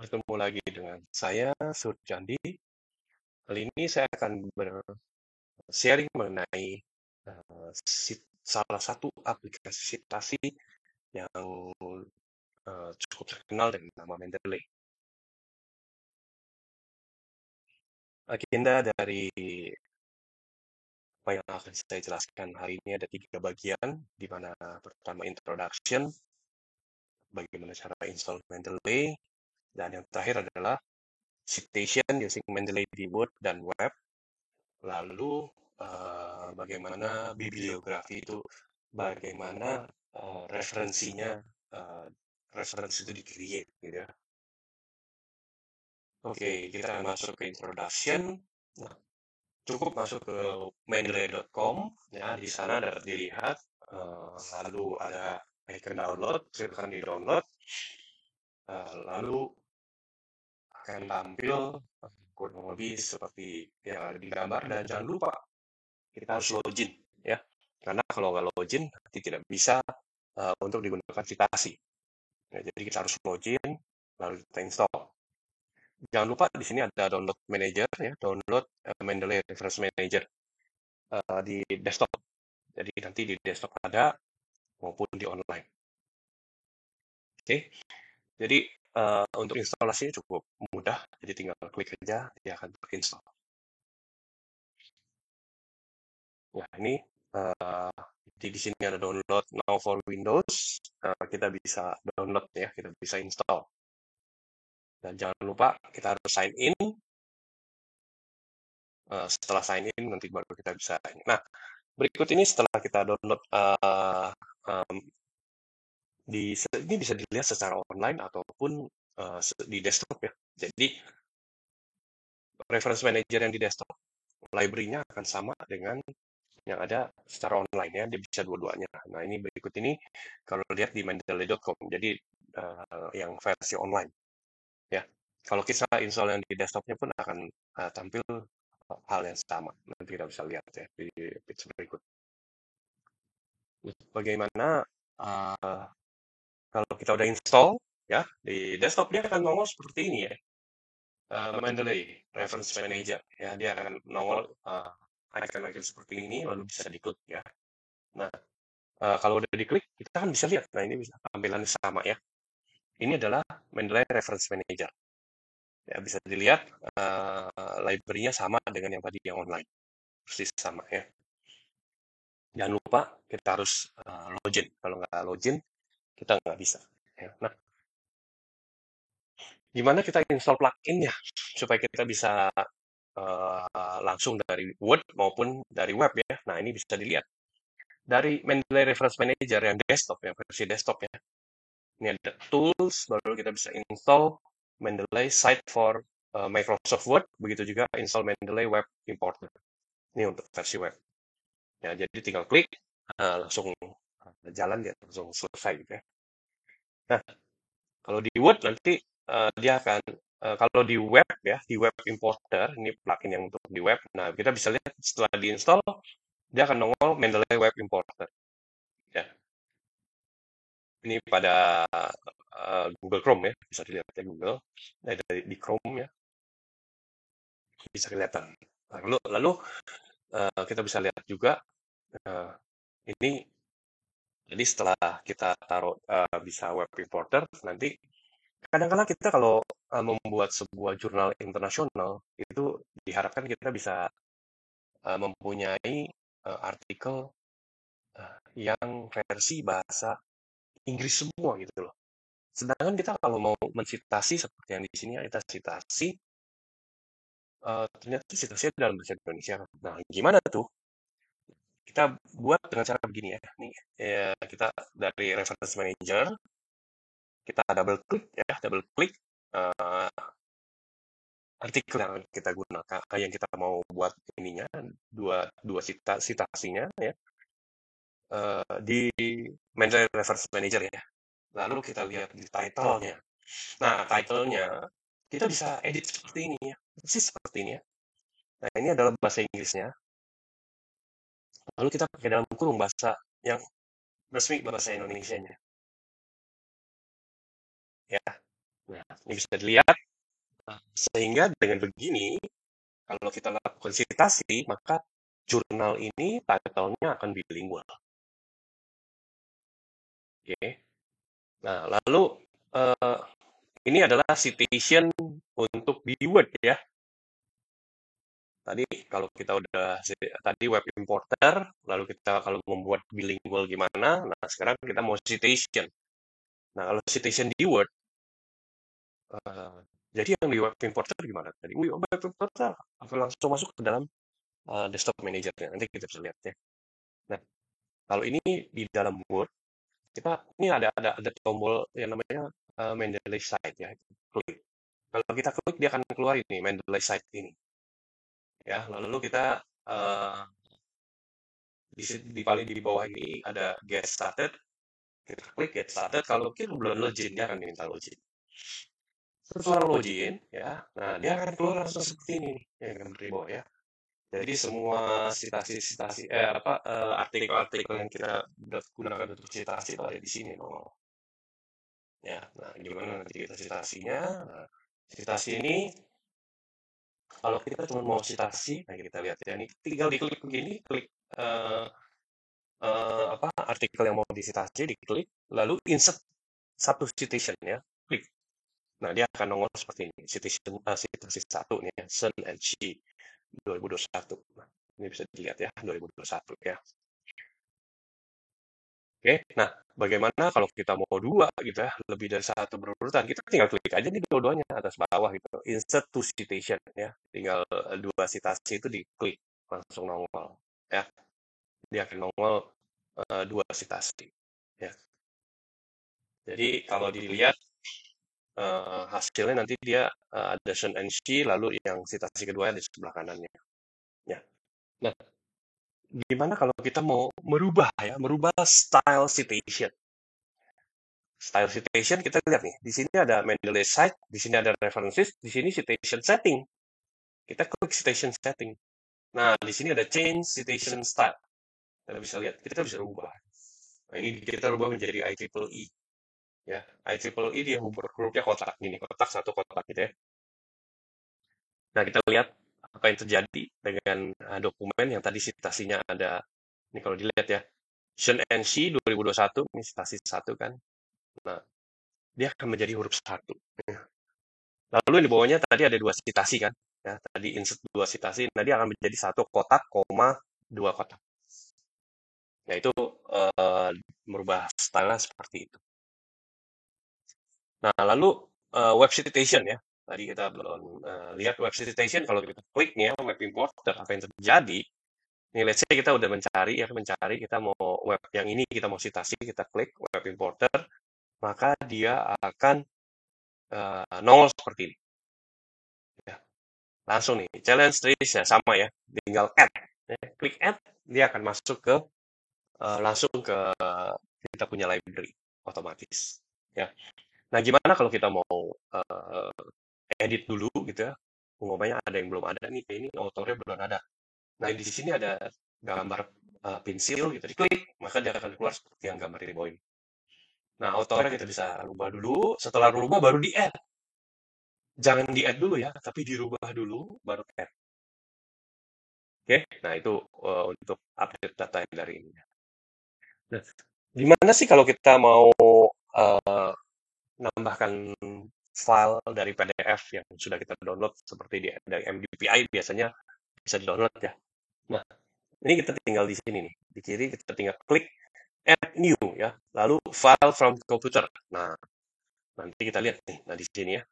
Bertemu lagi dengan saya, Surjandi. Kali ini saya akan sharing mengenai salah satu aplikasi citasi yang cukup terkenal dengan nama Mendeley. Agenda dari apa yang akan saya jelaskan hari ini ada 3 bagian, di mana pertama introduction, bagaimana cara install Mendeley, dan yang terakhir adalah citation using Mendeley di Word dan web. Lalu bagaimana bibliografi itu, bagaimana referensinya, uh, referensi itu di-create gitu ya. Oke, kita masuk ke introduction. Nah, cukup masuk ke mendeley.com ya, di sana dapat dilihat, lalu ada icon download, silakan di-download. Lalu akan tampil kurang lebih seperti yang ada di gambar, dan jangan lupa kita harus login ya, karena kalau nggak login nanti tidak bisa untuk digunakan citasi ya, jadi kita harus login lalu kita install. Jangan lupa di sini ada download manager ya, download Mendeley Reference Manager di desktop, jadi nanti di desktop ada maupun di online. Oke, jadi untuk instalasinya cukup mudah, jadi tinggal klik aja dia akan terinstall. Ya, ini di sini ada download now for Windows. Kita bisa download ya, kita bisa install. Dan jangan lupa kita harus sign in. Setelah sign in nanti baru kita bisa. Nah, berikut ini setelah kita download ini bisa dilihat secara online ataupun di desktop ya. Jadi reference manager yang di desktop, library-nya akan sama dengan yang ada secara online ya, dia bisa dua-duanya. Nah, ini berikut ini kalau lihat di mendeley.com, jadi yang versi online ya. Kalau kita install yang di desktopnya pun akan tampil hal yang sama. Nanti kita bisa lihat ya di page berikut. Bagaimana kalau kita udah install ya di desktop, dia akan nongol seperti ini ya. Mendeley Reference Manager ya, dia akan nongol icon-icon seperti ini, lalu bisa diklik ya. Nah, kalau udah diklik, kita kan bisa lihat. Nah, ini bisa tampilannya sama ya. Ini adalah Mendeley Reference Manager. Ya, bisa dilihat library-nya sama dengan yang tadi yang online. Persis sama ya. Jangan lupa kita harus login. Kalau nggak login, kita nggak bisa. Ya. Nah, gimana kita install plugin-nya supaya kita bisa langsung dari Word maupun dari web ya. Nah, ini bisa dilihat dari Mendeley Reference Manager yang desktop ya, versi desktop ya. Ini ada tools, baru kita bisa install Mendeley Site for Microsoft Word, begitu juga install Mendeley Web Importer. Ini untuk versi web. Ya, jadi tinggal klik, langsung jalan dia, langsung selesai gitu ya. Nah, kalau di Word nanti dia akan, kalau di web ya, di Web Importer, ini plugin yang untuk di web. Nah, kita bisa lihat setelah diinstal, dia akan nongol Mendeley Web Importer. Ya, ini pada Google Chrome ya, bisa dilihat ya Google. Nah, di Chrome ya, bisa kelihatan. Lalu kita bisa lihat juga ini. Jadi setelah kita taruh bisa web importer, nanti kadang-kadang kita kalau membuat sebuah jurnal internasional itu diharapkan kita bisa mempunyai artikel yang versi bahasa Inggris semua gitu loh. Sedangkan kita kalau mau mensitasi seperti yang di sini kita citasi, ternyata citasinya dalam bahasa Indonesia. Nah, gimana tuh? Kita buat dengan cara begini ya. Nih, kita dari reference manager, kita double klik artikel yang kita gunakan, yang kita mau buat ininya, dua citasinya ya, di Mendeley Reference Manager ya. Lalu kita lihat di title-nya. Nah, title-nya kita bisa edit seperti ini ya, persis seperti ini ya. Nah, ini adalah bahasa Inggrisnya. Lalu kita pakai dalam kurung bahasa yang resmi, bahasa Indonesianya. Ya. Nah, ini bisa dilihat. Sehingga dengan begini, kalau kita lakukan citasi, maka jurnal ini title-nya akan bilingual. Oke. Nah, lalu eh, ini adalah citation untuk di Word ya. Tadi kalau kita udah tadi web importer, lalu kita kalau membuat bilingual gimana? Nah, sekarang kita mau citation. Nah, kalau citation di Word, eh, jadi yang di web importer gimana tadi? Web importer akan langsung masuk ke dalam desktop manager-nya. Nanti kita bisa lihat ya. Nah, kalau ini di dalam Word, kita ini ada tombol yang namanya Mendeley site ya. Klik. Kalau kita klik dia akan keluar ini Mendeley site ini. Ya, lalu kita di paling di bawah ini ada get started. Kita klik get started. Kalau kita belum login dia akan minta login. Setelah login ya, nah dia akan keluar langsung seperti ini yang gambar di bawah ya. Jadi semua citasi-citasi artikel-artikel yang kita gunakan untuk citasi itu ada di sini nongol. Ya, nah gimana nanti kita citasinya? Nah, citasi ini kalau kita cuma mau citasi, nah kita lihat ya, ini tinggal diklik begini, klik eh, artikel yang mau disitasi, diklik, lalu insert satu citation ya, klik. Nah, dia akan nongol seperti ini, citation citasi satu nih ya, Sun and She 2021. Nah, ini bisa dilihat ya, 2021 ya. Oke, nah bagaimana kalau kita mau dua gitu ya, lebih dari satu berurutan, kita tinggal klik aja nih dua-duanya atas bawah gitu. Insert to citation ya, tinggal dua citasi itu diklik langsung nongol ya. Dia akan nongol dua citasi ya. Jadi kalau dilihat hasilnya nanti dia ada Sun and She, lalu yang citasi kedua di sebelah kanannya. Ya. Nah, gimana kalau kita mau merubah ya, merubah style citation? Style citation kita lihat nih, di sini ada Mendeley site, di sini ada references, di sini citation setting. Kita klik citation setting. Nah, di sini ada change citation style. Kita bisa lihat, kita bisa rubah. Nah, ini kita rubah menjadi IEEE. Ya, IEEE dia hurufnya kotak gini, kotak satu kotak gitu ya. Nah, kita lihat apa yang terjadi dengan dokumen yang tadi citasinya ada. Ini kalau dilihat ya, Sun and She 2021, ini citasi satu kan. Nah, dia akan menjadi huruf satu. Lalu di bawahnya tadi ada dua citasi kan. Ya, tadi insert dua citasi, nah dia akan menjadi satu kotak, koma, dua kotak. Nah, itu merubah style seperti itu. Nah, lalu web citation ya. Tadi kita belum lihat web citation, kalau kita klik nih ya, web importer, apa yang terjadi. Nih, let's say kita udah mencari, kita mau web yang ini, kita mau citasi, kita klik web importer, maka dia akan nongol seperti ini. Ya. Langsung nih, challenge trees ya sama ya, tinggal add. Ya. Klik add, dia akan masuk ke langsung ke kita punya library otomatis. Ya. Nah, gimana kalau kita mau edit dulu gitu ya? Umpamanya ada yang belum ada nih, ini autornya belum ada. Nah, di sini ada gambar pensil gitu, diklik, maka dia akan keluar seperti yang gambar di bawah ini. Nah, autornya kita bisa rubah dulu, setelah rubah baru di-add. Jangan di-add dulu ya, tapi dirubah dulu, baru add. Oke, nah itu untuk update data yang dari ini. Nah, gimana sih kalau kita mau uh, nambahkan file dari PDF yang sudah kita download seperti dari MDPI biasanya bisa di-download ya. Nah, ini kita tinggal di sini nih. Di kiri kita tinggal klik add new ya. Lalu file from computer. Nah, nanti kita lihat nih. Nah, di sini ya.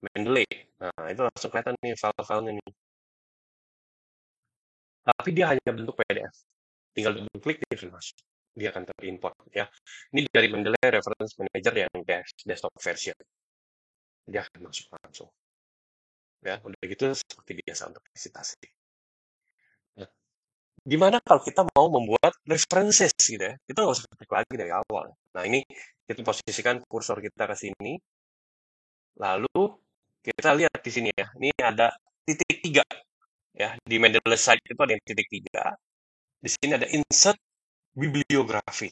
Mendeley. Nah, itu langsung kelihatan nih file-filenya nih. Tapi dia hanya bentuk PDF. Tinggal double klik dia akan masuk. Dia akan terimport ya. Ini dari Mendeley Reference Manager yang desktop version. Dia akan masuk langsung. Ya, udah gitu seperti biasa untuk visitasi. Nah, gimana kalau kita mau membuat references gitu ya? Kita nggak usah ketik lagi dari awal. Nah, ini kita posisikan kursor kita ke sini. Lalu kita lihat di sini ya. Ini ada titik tiga ya. Di Mendeley site itu ada yang titik tiga. Di sini ada insert bibliografi.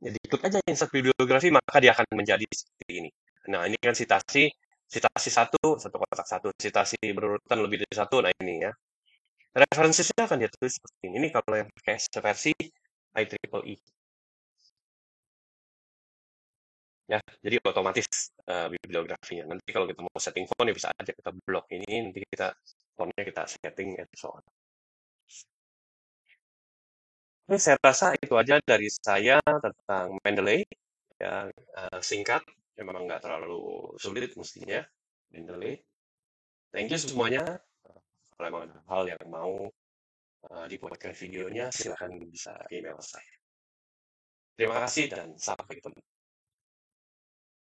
Jadi klik aja insert bibliografi, maka dia akan menjadi seperti ini. Nah, ini kan citasi satu kotak satu, citasi berurutan lebih dari satu. Nah, ini ya. Referensinya akan dia tulis seperti ini. Ini kalau yang pakai versi IEEE. Ya, jadi otomatis bibliografinya. Nanti kalau kita mau setting font ya bisa aja kita blok ini, nanti kita fontnya kita setting and so on. Oke, saya rasa itu aja dari saya tentang Mendeley. Ya, singkat, ya memang nggak terlalu sulit mestinya Mendeley. Thank you semuanya. Kalau emang ada hal yang mau dibuatkan videonya, silahkan bisa email saya. Terima kasih dan sampai ketemu.